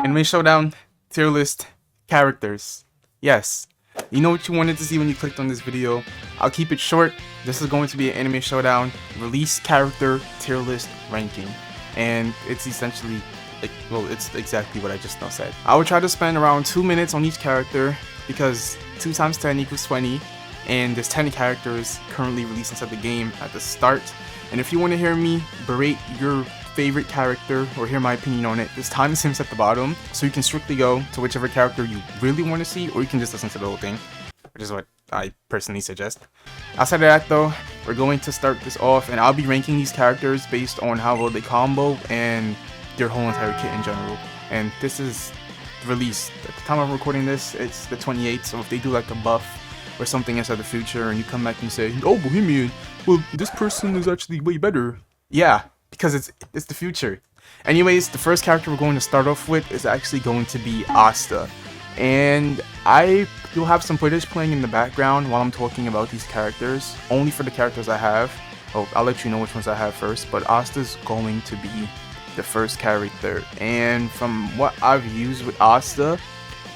Anime Showdown, tier list, characters. Yes, you know what you wanted to see when you clicked on this video. I'll keep it short. This is going to be an Anime Showdown release character tier list ranking. And it's essentially, well, it's exactly what I just now said. I would try to spend around 2 minutes on each character because 2 times 10 equals 20. And there's 10 characters currently released inside the game at the start. And if you want to hear me berate your favorite character or hear my opinion on it, there's timestamps at the bottom, so you can strictly go to whichever character you really want to see, or you can just listen to the whole thing, which is what I personally suggest. Outside of that though, we're going to start this off, and I'll be ranking these characters based on how well they combo and their whole entire kit in general. And this is released at the time I'm recording this, it's the 28th, so if they do like a buff or something inside the future and you come back and say, oh Bohemian, well this person is actually way better, yeah, because it's the future. Anyways, the first character we're going to start off with is actually going to be Asta, and you'll have some footage playing in the background while I'm talking about these characters, only for the characters I have. Oh, I'll let you know which ones I have first, but Asta's going to be the first character, and from what I've used with Asta,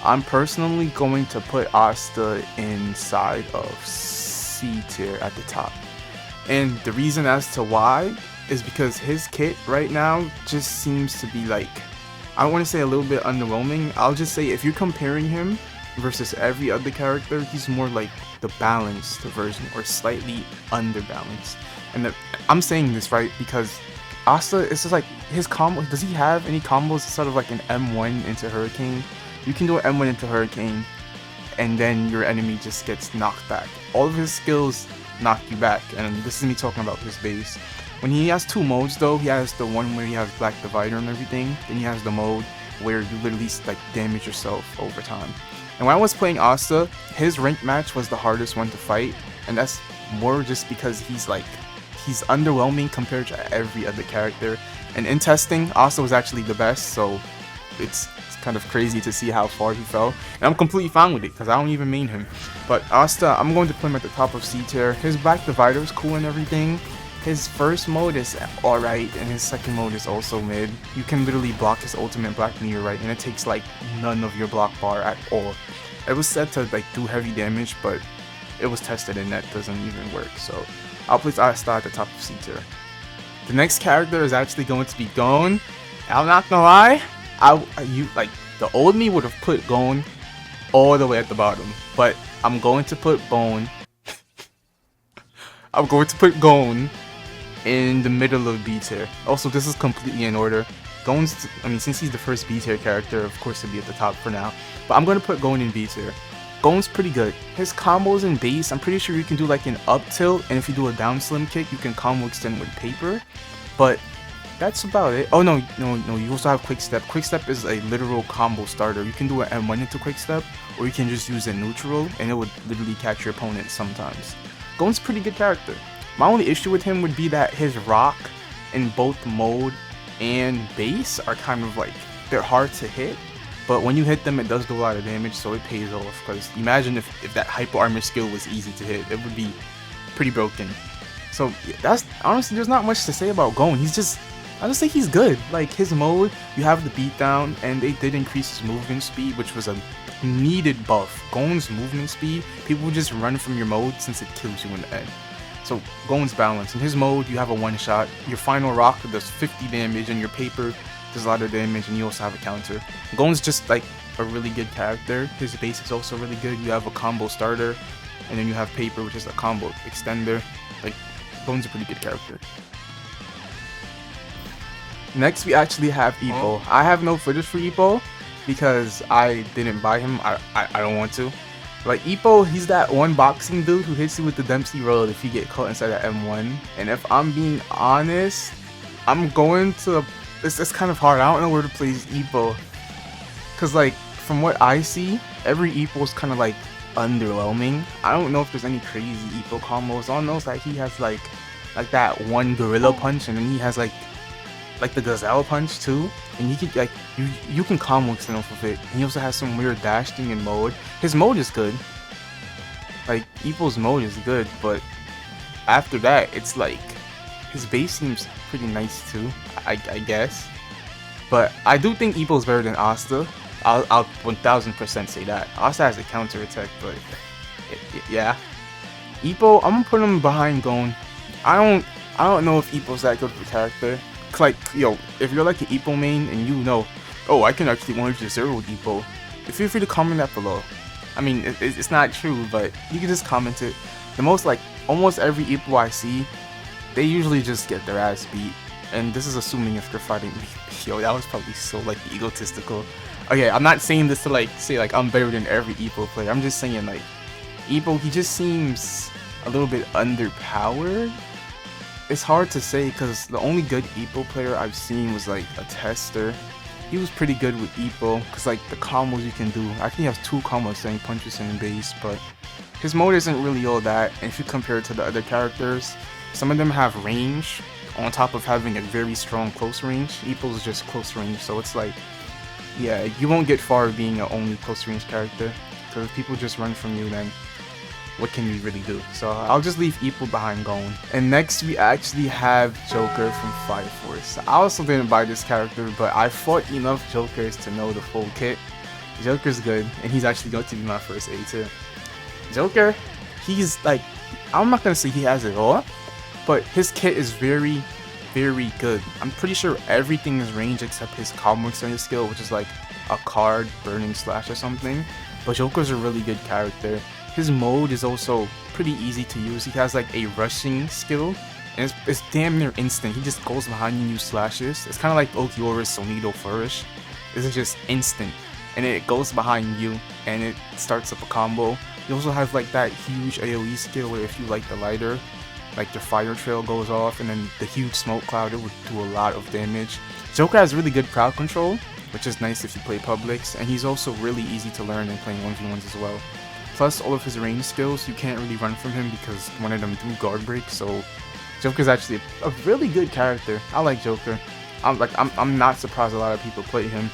I'm personally going to put Asta inside of C tier at the top. And the reason as to why is because his kit right now just seems to be like, I don't want to say a little bit underwhelming, I'll just say if you're comparing him versus every other character, he's more like the balanced version or slightly underbalanced. And I'm saying this right because Asta, it's just like his combo, does he have any combos sort of like an M1 into Hurricane? You can do an M1 into Hurricane and then your enemy just gets knocked back. All of his skills knock you back, and this is me talking about his base. When he has 2 modes though, he has the one where he has Black Divider and everything, then he has the mode where you literally like damage yourself over time. And when I was playing Asta, his rank match was the hardest one to fight, and that's more just because he's underwhelming compared to every other character. And in testing, Asta was actually the best, so it's kind of crazy to see how far he fell, and I'm completely fine with it because I don't even main him. But Asta, I'm going to put him at the top of C tier. His Black Divider is cool and everything. His first mode is alright, and his second mode is also mid. You can literally block his ultimate Black Meteorite, and it takes like none of your block bar at all. It was said to like do heavy damage, but it was tested and that doesn't even work. So I'll place Asta at the top of C tier. The next character is actually going to be Gon. I'm not gonna lie, the old me would have put Gon all the way at the bottom, but I'm going to put Gon. I'm going to put Gon in the middle of B tier. Also, this is completely in order. Gon's, since he's the first B tier character, of course he'll be at the top for now. But I'm going to put Gon in B tier. Gon's pretty good. His combos in base, I'm pretty sure you can do like an up tilt, and if you do a down slim kick, you can combo extend with paper. But that's about it. Oh no, you also have quick step. Quick step is a literal combo starter. You can do an M1 into quick step, or you can just use a neutral, and it would literally catch your opponent sometimes. Gon's a pretty good character. My only issue with him would be that his rock in both mode and base are kind of like, they're hard to hit, but when you hit them it does do a lot of damage, so it pays off. Because imagine if that hyper armor skill was easy to hit, it would be pretty broken. So that's honestly, there's not much to say about Gon. I just think he's good. Like his mode, you have the beatdown, and they did increase his movement speed, which was a needed buff. Gon's movement speed, people just run from your mode since it kills you in the end. So Gon's balanced. In his mode, you have a one shot. Your final rock does 50 damage, and your paper does a lot of damage, and you also have a counter. Gon's just like a really good character. His base is also really good. You have a combo starter, and then you have paper, which is a combo extender. Like Gon's a pretty good character. Next, we actually have Ippo. I have no footage for Ippo because I didn't buy him. I don't want to. Like Ippo, he's that one boxing dude who hits you with the Dempsey roll if you get caught inside that M1. And if I'm being honest, I'm going to. It's kind of hard. I don't know where to place Ippo, cause like from what I see, every Ippo is kind of like underwhelming. I don't know if there's any crazy Ippo combos. All I know is that he has like that one gorilla punch, and then he has like the gazelle punch too, and he can like you can combo extend off of it. And he also has some weird dash thing in mode. His mode is good. Like Ippo's mode is good, but after that it's like his base seems pretty nice too, I guess. But I do think Ippo's better than Asta. I'll 1000% say that. Asta has a counter attack, but yeah. Ippo, I'm gonna put him behind Gon. I don't know if Ippo's that good of a character. Like, yo, if you're like an Ippo main and you know, oh, I can actually 100-0 with Ippo, feel free to comment that below. I mean, it's not true, but you can just comment it. The most, like, almost every Ippo I see, they usually just get their ass beat. And this is assuming if they're fighting me. Yo, that was probably so, like, egotistical. Okay, I'm not saying this to, like, say, like, I'm better than every Ippo player. I'm just saying, like, Ippo, he just seems a little bit underpowered. It's hard to say, because the only good Ippo player I've seen was, like, a tester. He was pretty good with Ippo, because, like, the combos you can do. I think he has 2 combos saying punches in base, but his mode isn't really all that. And if you compare it to the other characters, some of them have range, on top of having a very strong close range. Ippo's just close range, so it's like, yeah, you won't get far being an only close range character, because if people just run from you, then what can you really do? So I'll just leave Ippo behind Gon. And next we actually have Joker from Fire Force. I also didn't buy this character, but I fought enough Jokers to know the full kit. Joker's good, and he's actually going to be my first A tier. Joker, he's like, I'm not gonna say he has it all, but his kit is very, very good. I'm pretty sure everything is range except his combo extender skill, which is like a card burning slash or something. But Joker's a really good character. His mode is also pretty easy to use. He has like a rushing skill, and it's damn near instant. He just goes behind you and you slashes. It's kind of like Ulquiorra's Sonido Flourish. This is just instant, and it goes behind you and it starts up a combo. You also have like that huge AoE skill where if you like the lighter, like the fire trail goes off, and then the huge smoke cloud, it would do a lot of damage. Joker has really good crowd control, which is nice if you play publics, and he's also really easy to learn in playing 1v1s as well. Plus all of his range skills, you can't really run from him because one of them do guard break, so Joker's actually a really good character. I like Joker. I'm not surprised a lot of people play him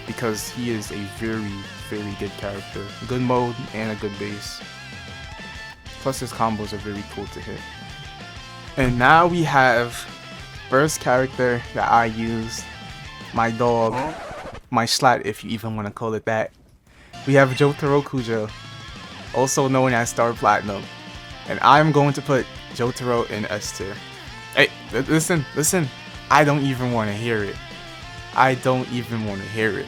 because he is a very, very good character. Good mode and a good base. Plus his combos are very cool to hit. And now we have first character that I use, my dog, my slat if you even want to call it that. We have Jotaro Kujo, also known as Star Platinum, and I'm going to put Jotaro in S tier. Hey, listen, I don't even want to hear it. I don't even want to hear it.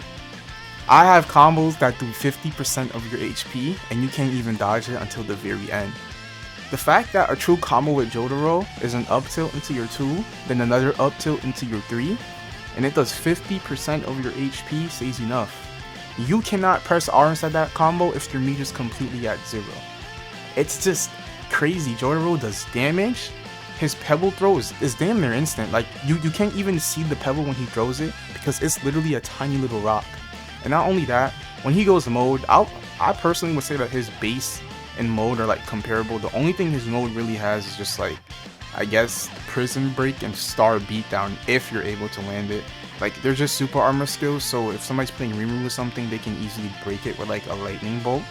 I have combos that do 50% of your HP, and you can't even dodge it until the very end. The fact that a true combo with Jotaro is an up tilt into your 2, then another up tilt into your 3, and it does 50% of your HP says enough. You cannot press R inside that combo if your meter is completely at 0. It's just crazy. Jotaro does damage. His pebble throw is damn near instant. Like, you can't even see the pebble when he throws it because it's literally a tiny little rock. And not only that, when he goes mode, I personally would say that his base and mode are like comparable. The only thing his mode really has is just like, I guess, prison break and star beatdown if you're able to land it. Like, they're just super armor skills, so if somebody's playing Rimuru or something, they can easily break it with like a lightning bolt.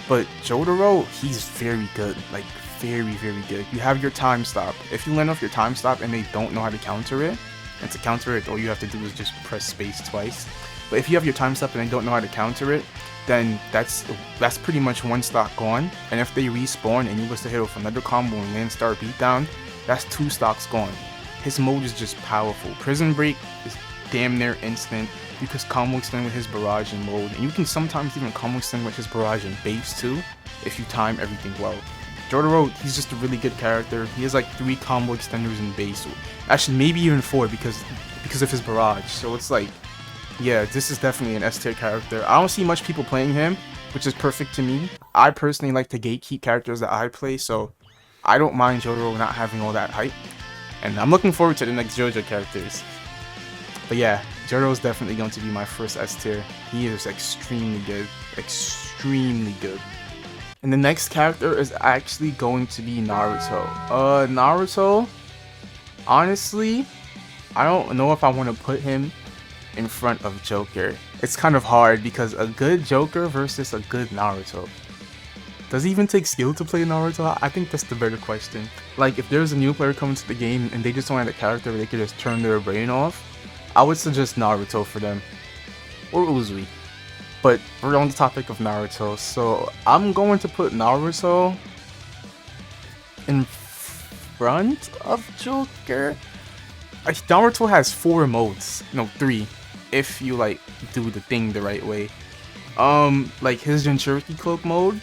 But Jotaro, he's very good, like very, very good. You have your time stop. If you land off your time stop and they don't know how to counter it, and to counter it, all you have to do is just press space twice. But if you have your time stop and they don't know how to counter it, then that's pretty much one stock gone. And if they respawn and you was to hit with another combo and land star beatdown, that's 2 stocks gone. His mode is just powerful. Prison break is damn near instant. You can combo extend with his barrage in mode, and you can sometimes even combo extend with his barrage in base too, if you time everything well. Jotaro, he's just a really good character. He has like 3 combo extenders in base, actually maybe even 4 because of his barrage. So it's like, yeah, this is definitely an S tier character. I don't see much people playing him, which is perfect to me. I personally like to gatekeep characters that I play, so I don't mind Jotaro not having all that hype. And I'm looking forward to the next JoJo characters. But yeah, Jotaro is definitely going to be my first S tier. He is extremely good. Extremely good. And the next character is actually going to be Naruto. Naruto, honestly, I don't know if I want to put him in front of Joker. It's kind of hard because a good Joker versus a good Naruto. Does it even take skill to play Naruto? I think that's the better question. Like, if there's a new player coming to the game and they just want a character where they could just turn their brain off, I would suggest Naruto for them, or Uzui. But we're on the topic of Naruto, so I'm going to put Naruto in front of Joker. Naruto has 4 modes, no 3, if you like do the thing the right way. Like his Jinchuriki cloak mode,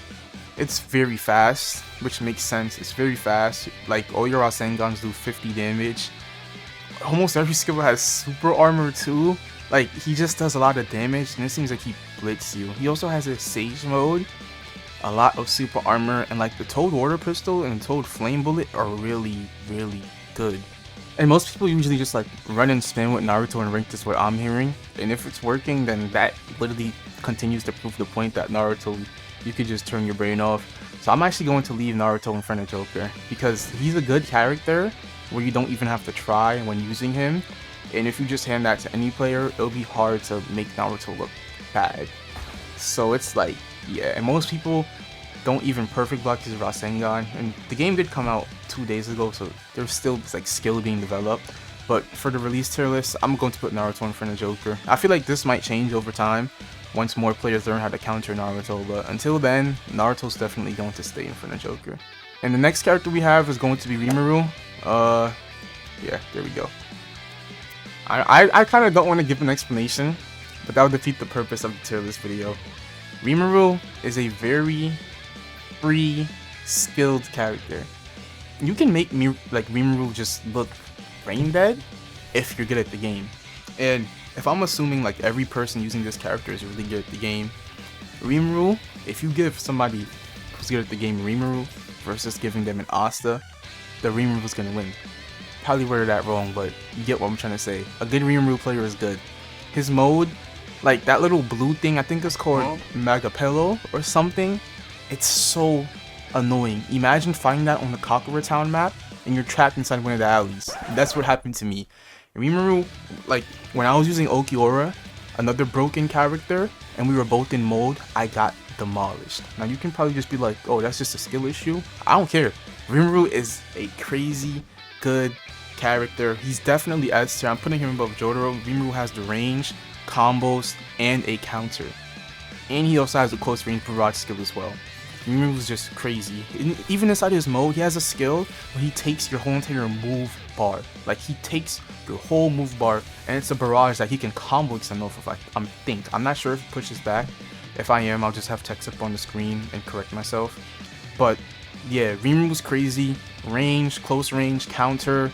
it's very fast, which makes sense. It's very fast. Like all your Rasengans do 50 damage. Almost every skill has super armor too. Like he just does a lot of damage, and it seems like he blitz you. He also has a Sage mode, a lot of super armor, and like the Toad Water Pistol and Toad Flame Bullet are really good. And most people usually just like run and spin with Naruto and ranked is what I'm hearing. And if it's working, then that literally continues to prove the point that Naruto, you could just turn your brain off. So I'm actually going to leave Naruto in front of Joker because he's a good character where you don't even have to try when using him. And if you just hand that to any player, it'll be hard to make Naruto look bad. So it's like, yeah, and most people don't even perfect block his Rasengan. And the game did come out 2 days ago, so there's still like skill being developed. But for the release tier list, I'm going to put Naruto in front of Joker. I feel like this might change over time once more players learn how to counter Naruto, but until then, Naruto's definitely going to stay in front of Joker. And the next character we have is going to be Rimuru. Yeah, there we go. I kind of don't want to give an explanation, but that would defeat the purpose of the tier list video. Rimuru is a very free, skilled character. You can make Rimuru just look brain dead if you're good at the game. And if I'm assuming like every person using this character is really good at the game, Rimuru, if you give somebody who's good at the game Rimuru versus giving them an Asta, the Rimuru is gonna win. Probably worded that wrong, but you get what I'm trying to say. A good Rimuru player is good. His mode, like that little blue thing, I think it's called Magapello or something. It's so annoying. Imagine finding that on the Kakura Town map and you're trapped inside one of the alleys. That's what happened to me. Rimuru, like when I was using Ulquiorra, another broken character, and we were both in mode, I got demolished. Now you can probably just be like, oh, that's just a skill issue. I don't care. Rimuru is a crazy good character. He's definitely S tier. I'm putting him above Jotaro. Rimuru has the range, combos, and a counter. And he also has a close range barrage skill as well. Rimuru's just crazy. Even inside his mode, he has a skill where he takes your whole entire move bar. Like he takes your whole move bar, and it's a barrage that he can combo extend off of. I'm not sure if he pushes back. If I am, I'll just have text up on the screen and correct myself. But yeah, Rimuru's crazy. Range, close range, counter,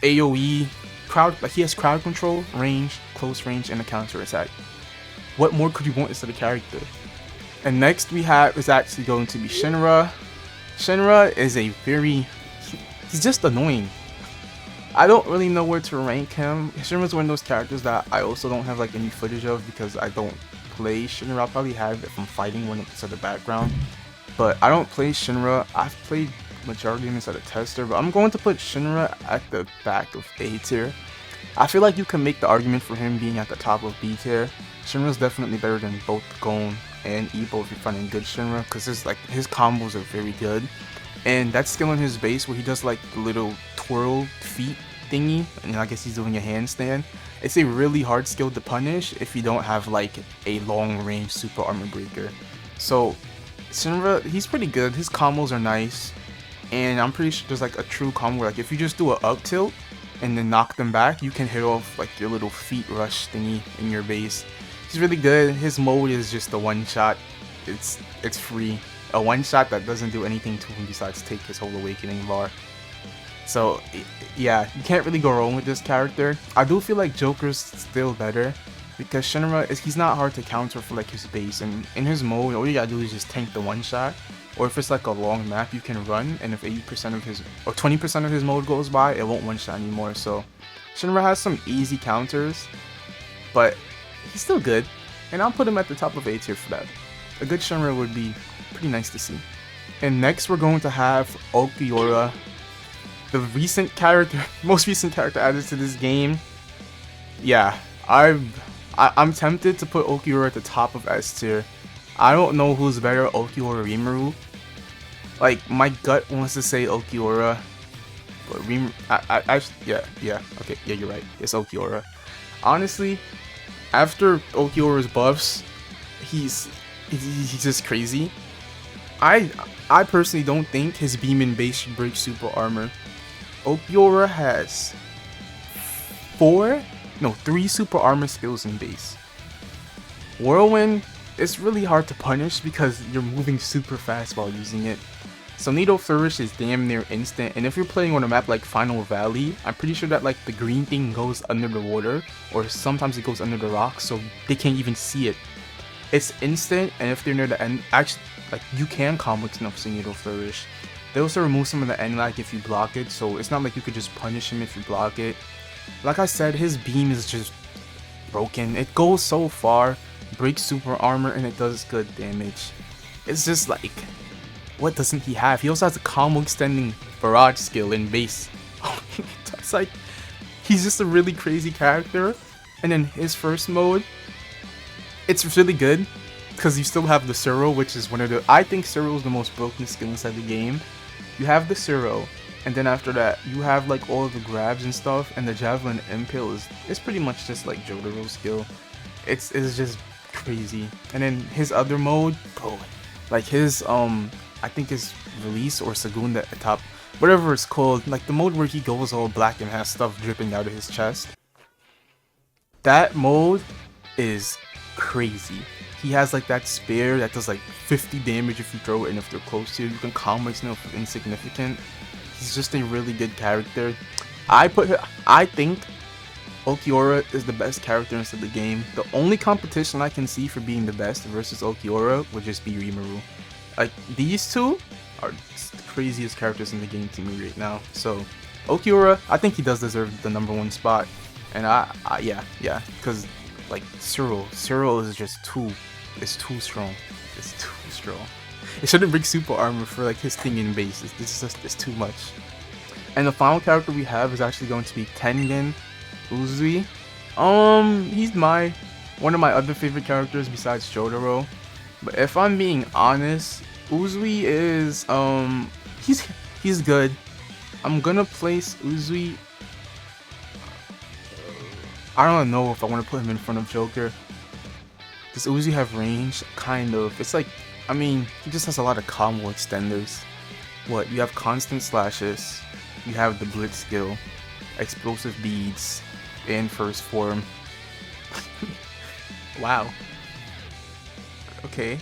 AoE, crowd. Like he has crowd control, range, close range, and a counter attack. What more could you want instead of character? And next we have is actually going to be Shinra. Shinra is a he's just annoying. I don't really know where to rank him. Shinra's one of those characters that I also don't have like any footage of because I don't play Shinra. I'll probably have if I'm fighting one inside the background. But I don't play Shinra. I've played majority of them inside a tester, but I'm going to put Shinra at the back of A tier. I feel like you can make the argument for him being at the top of B tier. Shinra's definitely better than both Gon and Ippo if you're finding good Shinra, because his combos are very good. And that skill in his base where he does like the little twirl feet thingy, and I guess he's doing a handstand. It's a really hard skill to punish if you don't have like a long range super armor breaker. So Shinra, he's pretty good. His combos are nice, and I'm pretty sure there's like a true combo where, like if you just do an up tilt and then knock them back, you can hit off like your little feet rush thingy in your base. He's really good. His mode is just a one shot. It's free. A one shot that doesn't do anything to him besides take his whole awakening bar. So yeah, you can't really go wrong with this character. I do feel like Joker's still better because Shinra he's not hard to counter for like his base, and in his mode all you gotta do is just tank the one shot. Or if it's like a long map, you can run, and if 80% of his or 20% of his mode goes by, it won't one shot anymore. So Shinra has some easy counters, but he's still good, and I'll put him at the top of A tier for that. A good Shinra would be pretty nice to see. And next we're going to have Ulquiorra, the most recent character added to this game. Yeah, I'm tempted to put Ulquiorra at the top of S tier. I don't know who's better, Ulquiorra or Rimuru. Like my gut wants to say Ulquiorra, but Rimuru, okay, yeah, you're right. It's Ulquiorra. Honestly, after Ulquiorra's buffs, he's just crazy. I personally don't think his beam and base should break super armor. Ulquiorra has 3 super armor skills in base. Whirlwind, it's really hard to punish because you're moving super fast while using it. So Needle Flourish is damn near instant, and if you're playing on a map like Final Valley, I'm pretty sure that like the green thing goes under the water, or sometimes it goes under the rocks, so they can't even see it. It's instant, and if they're near the end, actually, like you can combo enough to Needle Flourish. They also remove some of the end lag if you block it, so it's not like you could just punish him if you block it. Like I said, his beam is just broken. It goes so far, breaks super armor, and it does good damage. It's just like, what doesn't he have? He also has a combo extending barrage skill in base. It's like, he's just a really crazy character. And then his first mode, it's really good because you still have the Suro, which is one of the, I think Suro is the most broken skill inside the game. You have the Suro, and then after that, you have like all of the grabs and stuff, and the Javelin Impale is pretty much just like Jotaro's skill. It's just crazy. And then his other mode, bro, like his I think his release or Segunda at top, whatever it's called, like the mode where he goes all black and has stuff dripping out of his chest. That mode is crazy. He has like that spear that does like 50 damage if you throw it, and if they're close to you, you can combo it with insignificant. He's just a really good character. I think Ulquiorra is the best character inside the game. The only competition I can see for being the best versus Ulquiorra would just be Rimuru. Like, these two are the craziest characters in the game to me right now. So, Ulquiorra, I think he does deserve the #1 spot. And yeah, because like Suro is just too strong. It's too strong. It shouldn't bring super armor for like his thing in base. It's too much. And the final character we have is actually going to be Tengen Uzui. He's one of my other favorite characters besides Jotaro. But if I'm being honest, Uzui is he's good. I'm gonna place Uzui. I don't know if I want to put him in front of Joker. Does Uzui have range? Kind of. It's like, I mean, he just has a lot of combo extenders. What? You have constant slashes. You have the blitz skill, explosive beads, in first form. Wow. Okay.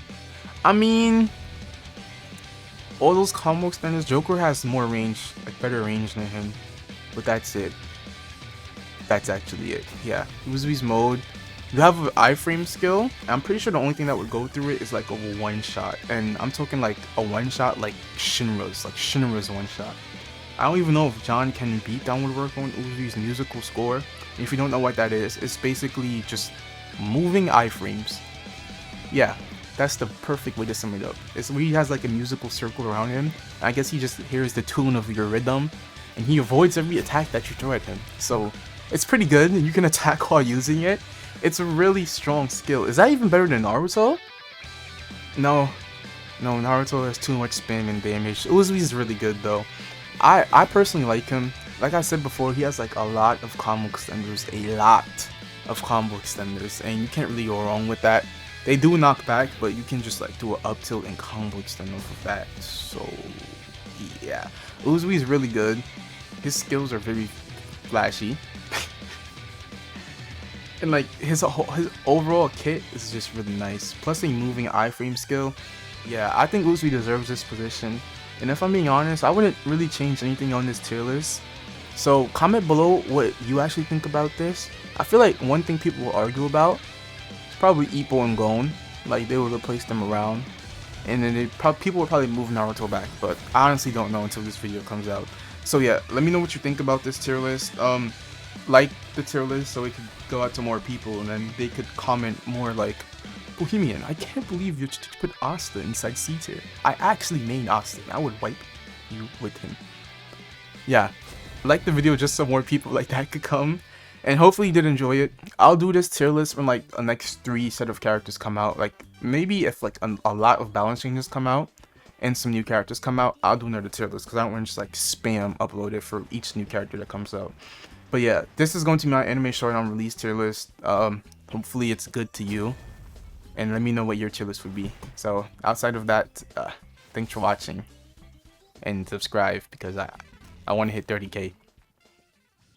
I mean, all those combo extenders, Joker has more range, like better range than him. But that's it. That's actually it. Yeah. Uzui's mode. You have an iframe skill. I'm pretty sure the only thing that would go through it is like a one shot. And I'm talking like a one shot like Shinra's. Like Shinra's one shot. I don't even know if John can beat Downward Work on Uzui's musical score. And if you don't know what that is, it's basically just moving iframes. Yeah. That's the perfect way to sum it up. It's where he has like a musical circle around him. I guess he just hears the tune of your rhythm, and he avoids every attack that you throw at him. So it's pretty good, and you can attack while using it. It's a really strong skill. Is that even better than Naruto? No, Naruto has too much spam and damage. Uzui is really good though. I personally like him. Like I said before, he has like a lot of combo extenders, and you can't really go wrong with that. They do knock back, but you can just like do an up tilt and combo extend off of that. So yeah, Uzui is really good. His skills are very flashy, and like his overall kit is just really nice. Plus the moving iframe skill. Yeah, I think Uzui deserves this position. And if I'm being honest, I wouldn't really change anything on this tier list. So comment below what you actually think about this. I feel like one thing people will argue about, probably Ippo and Gon, like they would replace them around, and then people would probably move Naruto back, but I honestly don't know until this video comes out. So yeah, let me know what you think about this tier list. Like the tier list so it could go out to more people, and then they could comment more like, Bohemian, I can't believe you put Asta inside C tier. I actually main Asta. I would wipe you with him. Yeah, like the video just so more people like that could come. And hopefully you did enjoy it. I'll do this tier list when like the next 3 set of characters come out. Like maybe if like a lot of balance changes come out and some new characters come out, I'll do another tier list because I don't want to just like spam upload it for each new character that comes out. But yeah, this is going to be my anime showdown release tier list. Hopefully it's good to you, and let me know what your tier list would be. So outside of that, thanks for watching, and subscribe because I want to hit 30K.